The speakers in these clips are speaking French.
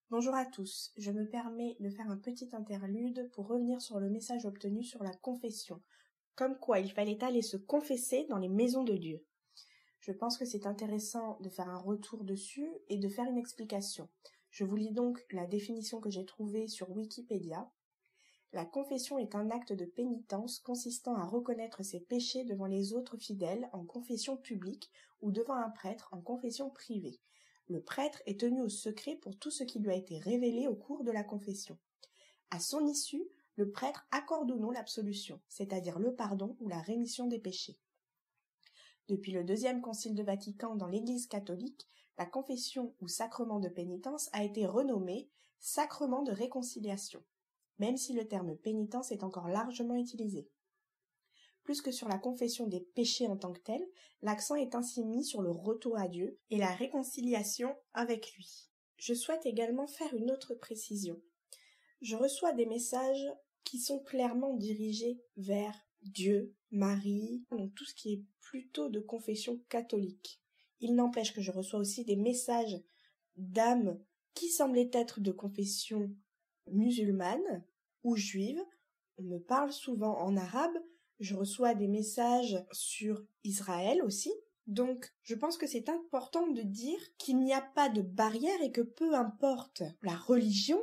Bonjour à tous, je me permets de faire un petit interlude pour revenir sur le message obtenu sur la confession, comme quoi il fallait aller se confesser dans les maisons de Dieu. Je pense que c'est intéressant de faire un retour dessus et de faire une explication. Je vous lis donc la définition que j'ai trouvée sur Wikipédia. La confession est un acte de pénitence consistant à reconnaître ses péchés devant les autres fidèles en confession publique ou devant un prêtre en confession privée. Le prêtre est tenu au secret pour tout ce qui lui a été révélé au cours de la confession. À son issue, le prêtre accorde ou non l'absolution, c'est-à-dire le pardon ou la rémission des péchés. Depuis le deuxième concile de Vatican dans l'Église catholique, la confession ou sacrement de pénitence a été renommée sacrement de réconciliation, même si le terme pénitence est encore largement utilisé. Plus que sur la confession des péchés en tant que tels, l'accent est ainsi mis sur le retour à Dieu et la réconciliation avec lui. Je souhaite également faire une autre précision. Je reçois des messages qui sont clairement dirigés vers Dieu, Marie, donc tout ce qui est plutôt de confession catholique. Il n'empêche que je reçois aussi des messages d'âmes qui semblaient être de confession musulmane ou juive. On me parle souvent en arabe. Je reçois des messages sur Israël aussi. Donc, je pense que c'est important de dire qu'il n'y a pas de barrière et que peu importe la religion,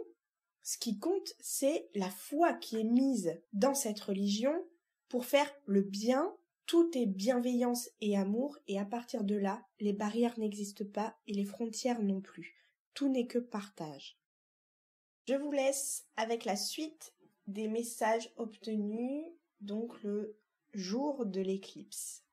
ce qui compte, c'est la foi qui est mise dans cette religion pour faire le bien. Tout est bienveillance et amour, et à partir de là, les barrières n'existent pas et les frontières non plus. Tout n'est que partage. Je vous laisse avec la suite des messages obtenus, donc le jour de l'éclipse.